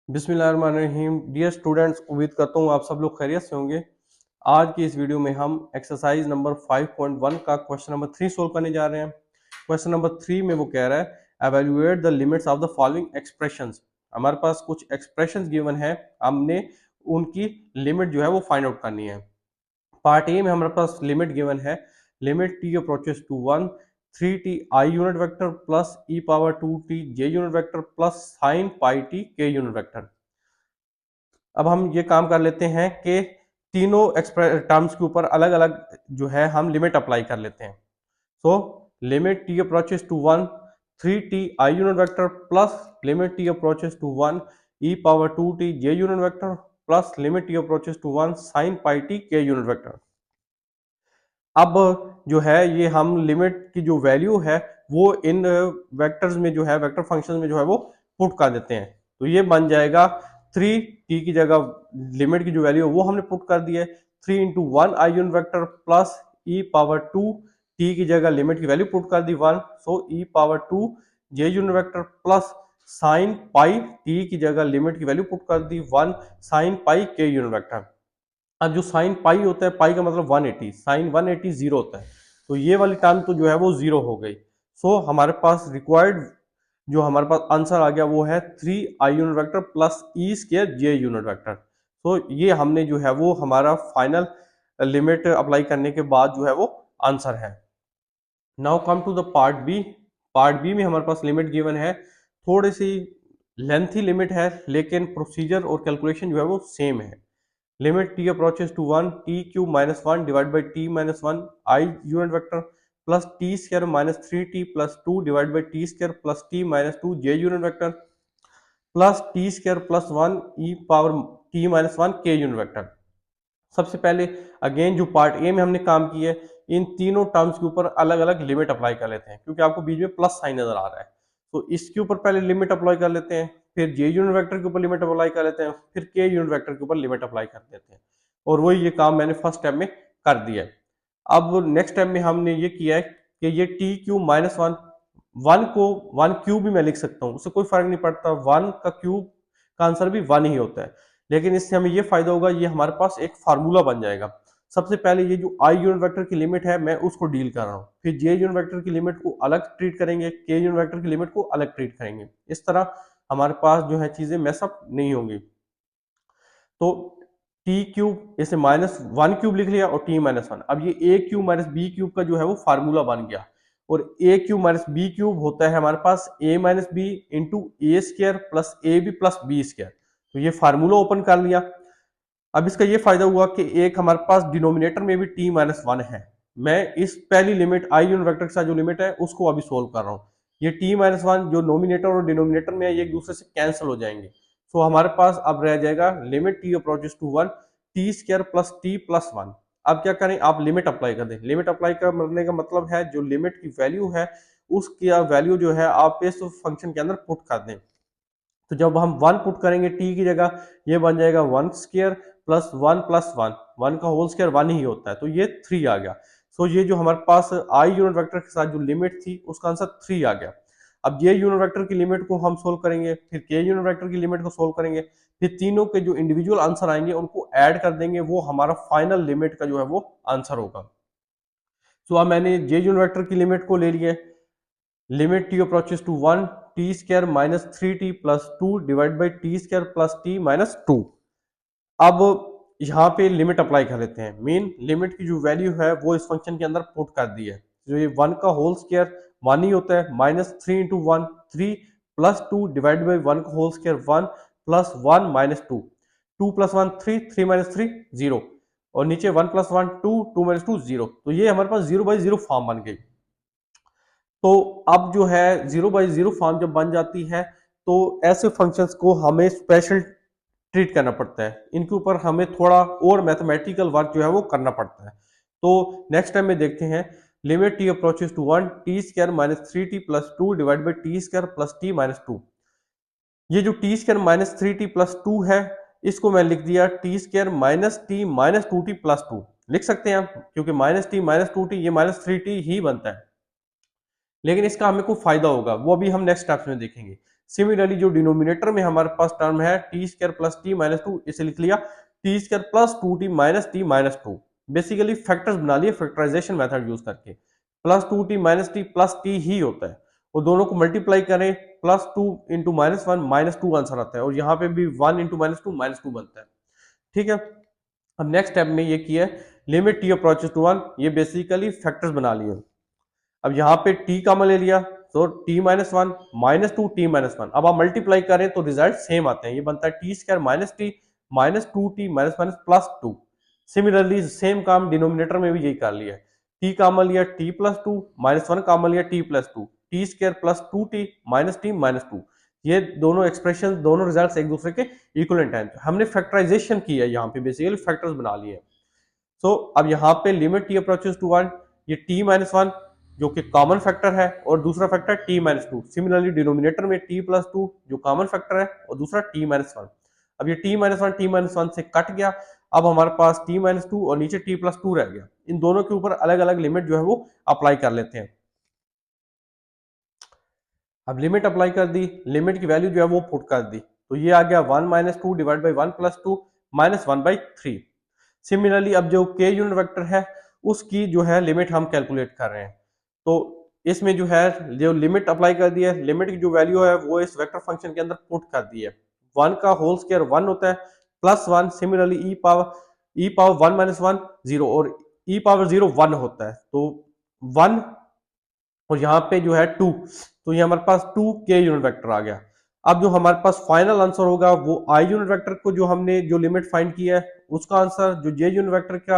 बिस्मिल्लाहिर्रहमानिर्रहीम। Dear students, उम्मीद करता हूँ आप सब लोग खैरियत से होंगे। आज की इस वीडियो में हम एक्सरसाइज नंबर 5.1 का क्वेश्चन नंबर 3 सोल्व करने जा रहे हैं। क्वेश्चन नंबर 3 में वो कह रहा है evaluate the limits of the following expressions. हमारे पास कुछ एक्सप्रेशंस गिवन है, हमने उनकी लिमिट जो है वो फाइंड आउट करनी है। पार्ट ए में हमारे पास लिमिट गिवन है, limit t approaches to 1 3t i unit vector plus e power 2t j unit vector plus sine pi t k unit vector. अब हम ये काम कर लेते हैं कि तीनों टर्म्स के ऊपर अलग अलग जो है हम लिमिट अप्लाई कर लेते हैं। So limit t approaches to 1 3t i unit vector plus limit t approaches to 1 e power 2t j unit vector plus limit t approaches to 1 sine pi t k unit vector. अब जो है ये हम limit की जो value है वो इन vectors में जो है वेक्टर फंक्शन में जो है वो पुट कर देते हैं। तो ये बन जाएगा 3t की जगह लिमिट की जो वैल्यू है वो हमने पुट कर दी है 3 into 1 i unit vector plus e power 2 t की जगह लिमिट की वैल्यू पुट कर दी 1, so e power 2 j unit vector plus sine pi t की जगह लिमिट की वैल्यू पुट कर दी 1 साइन पाई के यूनिट वेक्टर। अब जो साइन पाई होता है, पाई का मतलब 180, साइन 180 जीरो होता है, तो ये वाली टर्म तो जो है वो जीरो हो गई। सो हमारे पास रिक्वायर्ड जो हमारे पास आंसर आ गया वो है 3i unit vector plus E square जे यूनिट वेक्टर। तो ये हमने जो है वो हमारा फाइनल लिमिट अप्लाई करने के बाद जो है वो आंसर है। Now come to the part B. Part B में हमारे पास लिमिट गिवन है, थोड़ी सी लेंथी लिमिट है लेकिन प्रोसीजर और कैलकुलेशन जो है वो सेम है। Limit t approaches to 1 t cube minus 1 divide by t minus 1 i unit vector plus t square minus 3t plus 2 divide by t square plus t minus 2 j unit vector plus t square plus 1 e power t minus 1 k unit vector. सबसे पहले again जो part A में हमने काम किया है, इन तीनों terms के ऊपर अलग अलग लिमिट अप्लाई कर लेते हैं क्योंकि आपको बीच में प्लस साइन नजर आ रहा है। तो इसके ऊपर पहले लिमिट अप्लाई कर लेते हैं, फिर जे यूनिट वेक्टर के ऊपर लिमिट अप्लाई कर लेते हैं, फिर के यूनिट वेक्टर के ऊपर लिमिट अप्लाई कर देते हैं। और वही ये काम मैंने फर्स्ट स्टेप में कर दिया है। अब नेक्स्ट स्टेप में हमने ये किया है कि ये टी क्यूब माइनस 1, 1 को 1 क्यूब भी मैं लिख सकता हूँ, उससे कोई फर्क नहीं पड़ता, 1 का क्यूब का आंसर भी 1 ही होता है। लेकिन इससे हमें ये फायदा होगा, ये हमारे पास एक फार्मूला बन जाएगा। सबसे पहले ये जो आई यूनिट वेक्टर की लिमिट है मैं उसको डील कर रहा हूँ, फिर जे यूनिट वेक्टर की लिमिट को अलग ट्रीट करेंगे, के यूनिट वेक्टर की लिमिट को अलग ट्रीट करेंगे। इस तरह हमारे पास जो है चीजें मैसअप नहीं होंगी। तो टी क्यूब इसे माइनस 1 क्यूब लिख लिया और टी माइनस 1। अब ये a cube minus b cube का जो है वो फार्मूला बन गया, और a cube minus b cube होता है हमारे पास a minus b into a square plus a b plus b square. तो ये फार्मूला ओपन कर लिया। अब इसका ये फायदा हुआ कि एक हमारे पास डिनोमिनेटर में भी t माइनस 1 है। मैं इस पहली लिमिट आई यूनिट वेक्टर के साथ जो लिमिट है उसको अभी सोल्व कर रहा हूँ। ये t माइनस 1 जो नोमिनेटर और डिनोमिनेटर में है ये एक दूसरे से कैंसिल हो जाएंगे। तो हमारे पास अब रह जाएगा limit t approaches to 1 t square plus t plus 1। अब क्या करें, आप लिमिट अप्लाई कर दें। लिमिट अप्लाई करने का मतलब है जो लिमिट की वैल्यू है उसकी वैल्यू जो है आप इस फंक्शन के अंदर पुट कर दें। तो जब हम 1 पुट करेंगे t की जगह, ये बन जाएगा 1 स्क्वायर प्लस 1 प्लस 1, 1 का होल स्क्वायर 1 ही होता है, तो ये 3 आ गया। सो ये जो हमारे पास आई यूनिट वेक्टर के साथ जो लिमिट थी उसका आंसर 3 आ गया। अब ये यूनिट वेक्टर की लिमिट को हम सोल्व करेंगे, फिर के यूनिट वेक्टर की लिमिट को सोल्व करेंगे, फिर तीनों के जो इंडिविजुअल आंसर आएंगे उनको ऐड कर देंगे, वो हमारा फाइनल लिमिट का जो है वो आंसर होगा। सो अब मैंने जे यूनिट वेक्टर की लिमिट को ले लिया, limit t approaches to 1 t square minus 3t plus 2 divide by t square plus t minus 2। अब यहाँ पे लिमिट अप्लाई कर लेते हैं। मेन लिमिट की जो वैल्यू है वो इस फंक्शन के अंदर पुट कर दी है। जो ये 1 का होल स्क्वायर 1 ही होता है, minus 3 into 1 3 plus 2 divide by 1 का whole square 1 plus 1 minus 2, 2 plus 1 3, 3 minus 3 0, और नीचे 1 प्लस 1 2, 2 माइनस 2 0। तो ये हमारे पास 0 बाई 0 फॉर्म बन गई। तो अब जो है 0 बाई 0 फॉर्म जब बन जाती है तो ऐसे फंक्शंस को हमें स्पेशल ट्रीट करना पड़ता है, इनके ऊपर हमें थोड़ा और मैथमेटिकल वर्क जो है वो करना पड़ता है। तो नेक्स्ट टाइम में देखते हैं limit t approaches to 1 t square minus 3t plus 2 divide by t square plus t minus 2। ये जो T square minus 3t plus 2 है इसको मैं लिख दिया T square minus t minus 2t plus 2 लिख सकते हैं आप, क्योंकि माइनस टी माइनस 2t ये माइनस 3t ही बनता है। लेकिन इसका हमें कोई फायदा होगा वो अभी हम नेक्स्ट स्टेप्स में देखेंगे। सिमिलरली जो डिनोमिनेटर में हमारे पास टर्म है t square plus t minus two, इसे लिख लिया t square plus two t minus two. Basically factors बना लिए फैक्टराइजेशन मेथड यूज करके। Plus two t minus t plus t ही होता है, और दोनों को मल्टीप्लाई करें plus two into minus one minus two answer आता है, और यहाँ पे भी वन इंटू माइनस टू बनता है। ठीक है, अब नेक्स्ट स्टेप में ये किया है limit t approaches to one, ये बेसिकली फैक्टर्स बना लिए। अब यहाँ पे टी कॉमन ले लिया तो T minus one minus two t minus one, अब आप मल्टीप्लाई करें तो रिजल्ट सेम आते हैं, ये बनता है t square minus t minus two t minus minus plus two. Similarly same काम डिनोमिनेटर में भी यही कर लिया है, टी कॉमन लिया t plus two minus one common लिया t plus two, t square plus two t minus two. ये दोनों एक्सप्रेशन दोनों रिजल्ट्स एक दूसरे के इक्वलेंट हैं, हमने फैक्टराइजेशन की है, यहाँ पे बेसिकली फैक्टर्स बना लिए। सो अब यहाँ पे limit t approaches to one, ये टी माइनस वन जो कि कॉमन फैक्टर है, और दूसरा factor t minus two. Similarly denominator में टी प्लस टू जो कॉमन फैक्टर है, और दूसरा टी माइनस वन। अब ये टी माइनस वन से कट गया, अब हमारे पास टी माइनस टू और नीचे टी प्लस टू रह गया। इन दोनों के ऊपर अलग अलग लिमिट जो है वो अप्लाई कर लेते हैं। अब लिमिट अप्लाई कर दी, लिमिट की वैल्यू जो है वो पुट कर दी, तो ये आ गया one minus to divide by one plus two minus one by three. Similarly अब जो के यूनिट वेक्टर है उसकी जो है लिमिट हम कैलकुलेट कर रहे हैं, तो इसमें जो है जो लिमिट अप्लाई कर दी है, लिमिट की जो वैल्यू है वो इस वेक्टर फंक्शन के अंदर पुट कर दी है। वन का होल स्क्वायर वन होता है प्लस वन, सिमिलरली ई power one minus one zero, और ई पावर जीरो वन होता है, तो वन और यहाँ पे जो है टू, तो ये हमारे पास टू के यूनिट वेक्टर आ गया। अब जो हमारे पास फाइनल आंसर होगा वो आई यूनिट वेक्टर को जो हमने जो लिमिट फाइंड किया है उसका आंसर, जो जे यूनिट वेक्टर का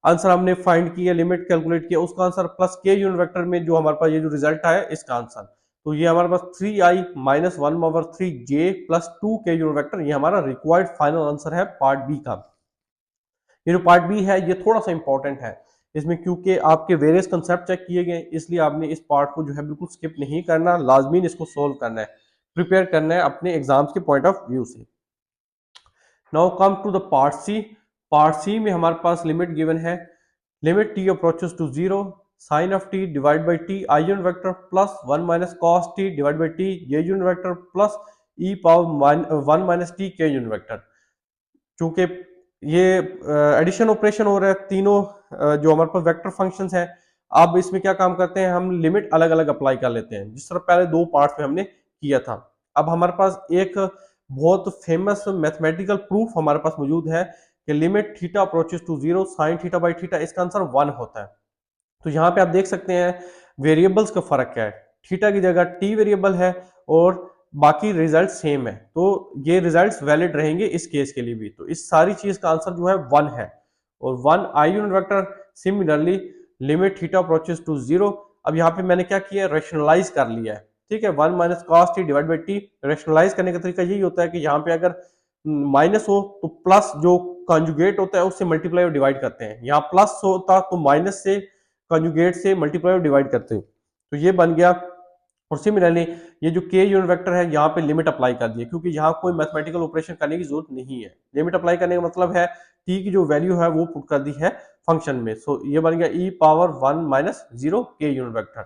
आंसर हमने फाइंड किया लिमिट कैलकुलेट किया उसका आंसर, प्लस के यूनिट वेक्टर में जो हमारे पास ये जो रिजल्ट आया इसका आंसर। तो ये हमारे पास थ्री आई माइनस वन ओवर थ्री जे प्लस टू के यूनिट वेक्टर, ये हमारा रिक्वायर्ड फाइनल आंसर है पार्ट बी का। ये जो पार्ट बी है ये थोड़ा सा इंपॉर्टेंट है इसमें, क्योंकि आपके वेरियस कंसेप्ट चेक किए गए, इसलिए आपने इस पार्ट को जो है बिल्कुल स्किप नहीं करना, लाजमीन इसको सोल्व करना है, प्रिपेयर करना है अपने एग्जाम्स के पॉइंट ऑफ व्यू से। Now come to the part C. Part C में हमारे पास लिमिट गिवन है, limit t approaches to zero sine of t divide by t i unit vector plus one minus cos t divide by t ये unit vector plus e power one minus t k unit vector. चूंकि ये addition operation हो रहा है, तीनों जो हमारे पास vector functions हैं, अब इसमें क्या काम करते हैं हम लिमिट अलग अलग अप्लाई कर लेते हैं, जिस तरह पहले दो पार्ट्स में हमने किया था। अब हमारे पास एक बहुत फेमस मैथमेटिकल प्रूफ हमारे पास मौजूद है कि limit theta approaches to zero sine theta by theta, इसका आंसर वन होता है। तो यहाँ पे आप देख सकते हैं वेरिएबल्स का फर्क क्या है, थीटा की जगह टी वेरिएबल है और बाकी रिजल्ट सेम है, तो ये रिजल्ट्स वैलिड रहेंगे इस केस के लिए भी। तो इस सारी चीज का आंसर जो है वन है, और one i unit vector. Similarly limit theta approaches to zero, अब यहाँ पे मैंने क्या किया रेशनलाइज कर लिया है, ठीक है, one minus cos t divide by t. Rationalise करने का तरीका यही होता है कि यहाँ पे अगर माइनस हो तो प्लस जो कंजुगेट होता है उससे मल्टीप्लाई और डिवाइड करते हैं, यहाँ प्लस होता तो माइनस से कंजुगेट से मल्टीप्लाई और डिवाइड करते हैं, तो ये बन गया। और सिमिलरली ये जो के यूनिट वेक्टर है यहाँ पे लिमिट अप्लाई कर दिया, क्योंकि यहाँ कोई मैथमेटिकल ऑपरेशन करने की जरूरत नहीं है, लिमिट अप्लाई करने का मतलब है टी की जो वैल्यू है वो पुट कर दी है फंक्शन में। सो ये बन गया ई पावर वन माइनस जीरो के यूनिट वेक्टर।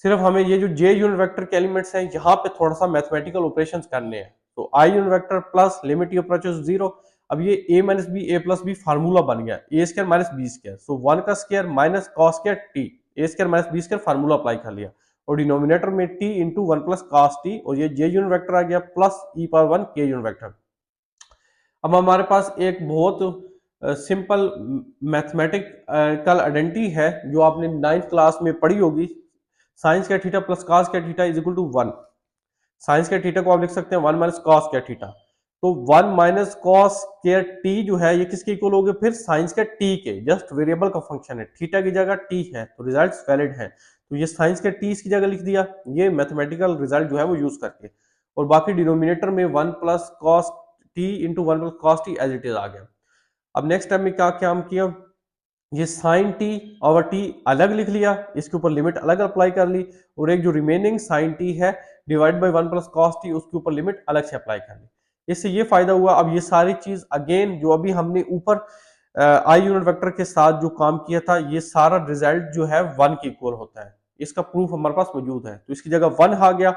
सिर्फ हमें ये जो जे यूनिट वेक्टर के एलिमेंट्स हैं यहाँ पे थोड़ा सा मैथमेटिकल ऑपरेशंस करने हैं, तो i unit vector plus limit approaches zero. अब ये a minus b a plus b formula बन गया, a square minus b square, so one का square minus cos square t, a square minus b square formula apply कर लिया, और denominator में t into one plus cos t, और ये j unit vector आ गया plus e power one k unit vector. अब हमारे पास एक बहुत सिंपल मैथमेटिकल आइडेंटिटी है जो आपने 9th क्लास में पढ़ी होगी, साइंस का थीटा प्लस कॉस का theta is equal to one. साइंस के थीटा को आप लिख सकते हैं वन माइनस कॉस का थीटा, तो वन माइनस कॉस के टी जो है ये किसके इक्वल हो गए फिर साइंस के टी के, जस्ट वेरिएबल का फंक्शन है, थीटा की जगह टी है तो रिजल्ट्स वैलिड है, तो ये साइंस के टी की जगह लिख दिया, ये मैथमेटिकल रिजल्ट जो है वो यूज करके, और बाकी डिनोमिनेटर में one plus cos t into one plus cos t as it is आ गया। अब नेक्स्ट टाइम में क्या क्या हम किया, ये साइन टी और टी अलग लिख लिया, इसके ऊपर लिमिट अलग अप्लाई कर ली, और एक जो रिमेनिंग साइन टी है divide by one plus cos T उसके ऊपर लिमिट अलग से अप्लाई कर ली। इससे ये फायदा हुआ, अब ये सारी चीज अगेन जो अभी हमने ऊपर आई यूनिट वेक्टर के साथ जो काम किया था ये सारा रिजल्ट जो है वन के इक्वल होता है, इसका प्रूफ हमारे पास मौजूद है, तो इसकी जगह वन आ गया,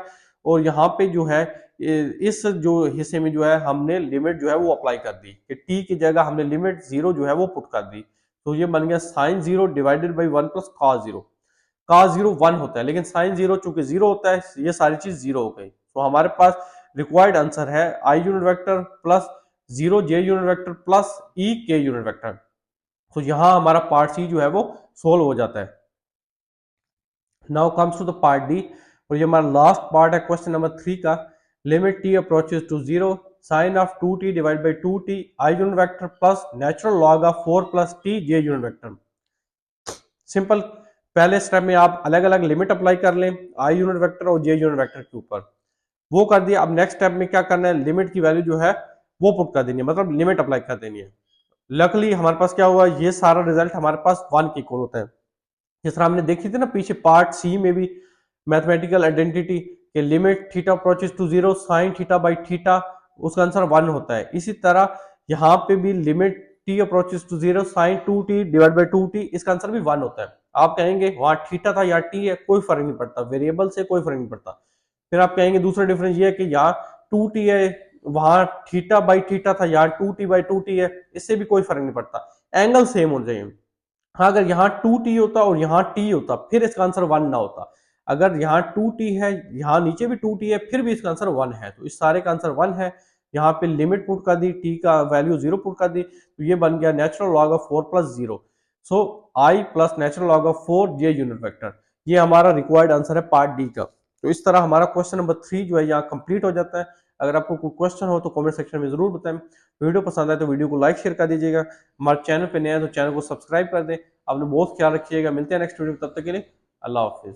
और यहाँ पे जो है इस जो हिस्से में जो है हमने लिमिट जो है वो अप्लाई कर दी कि टी की जगह हमने लिमिट जीरो जो है वो पुट कर दी। तो ये बन गया sine zero divided by one plus cos zero. Cos zero one होता है लेकिन साइन जीरो चूंकि जीरो होता है, ये सारी चीज जीरो हो गई। तो हमारे पास रिक्वायर्ड आंसर है i unit vector plus zero j unit vector plus e k unit vector. तो यहां हमारा पार्ट सी जो है वो सोल्व हो जाता है। Now comes to the part D, और ये हमारा लास्ट पार्ट है क्वेश्चन नंबर 3 का। Limit t approaches to zero, sine of 2t divide by 2t i unit vector plus natural log of 4 plus t j unit vector. Simple, पहले step में आप अलग अलग लिमिट अप्लाई कर लें आई unit vector और जे unit vector के ऊपर, वो कर दिया। अब नेक्स्ट स्टेप में क्या करना है, लिमिट की वैल्यू जो है वो पुट कर देनी है, मतलब लिमिट अप्लाई कर देनी है। लकली हमारे पास क्या हुआ, ये सारा रिजल्ट हमारे पास 1 के इक्वल होता है। जिस तरह हमने देखी थी ना पीछे पार्ट सी में भी मैथमेटिकल आइडेंटिटी के limit theta approaches to zero sine theta by theta, उसका आंसर 1 होता है। इसी तरह यहाँ पे भी limit t approaches to zero sine 2t divide by 2t, इसका आंसर भी 1 होता है। आप कहेंगे वहां थीटा था या टी है, कोई फर्क नहीं पड़ता, वेरिएबल से कोई फर्क नहीं पड़ता। फिर आप कहेंगे दूसरा डिफरेंस ये है कि यहाँ 2t है, वहां थीटा बाई थीटा था, यहाँ 2t बाई 2t है, इससे भी कोई फर्क नहीं पड़ता, एंगल सेम हो जाए। हाँ, अगर यहाँ 2t होता और यहाँ t होता फिर इसका आंसर 1 ना होता। अगर यहाँ 2t है, यहाँ नीचे भी 2t है, फिर भी इसका आंसर 1 है, तो इस सारे का आंसर 1 है। यहाँ पे लिमिट पुट कर दी, t का वैल्यू 0 पुट कर दी, तो ये बन गया natural log of 4 plus 0। So i plus natural log of 4 J unit vector, ये हमारा रिक्वायर्ड आंसर है पार्ट डी का। तो इस तरह हमारा क्वेश्चन नंबर 3 जो है यहाँ कंप्लीट हो जाता है। अगर आपको कोई क्वेश्चन हो तो कमेंट सेक्शन में जरूर बताएं। वीडियो पसंद आए तो वीडियो को लाइक शेयर कर दीजिएगा। हमारे चैनल पे नया है तो चैनल को सब्सक्राइब कर दें। आपने बहुत ख्याल रखिएगा, मिलते हैं नेक्स्ट वीडियो में, तब तक के लिए अल्लाह हाफिज।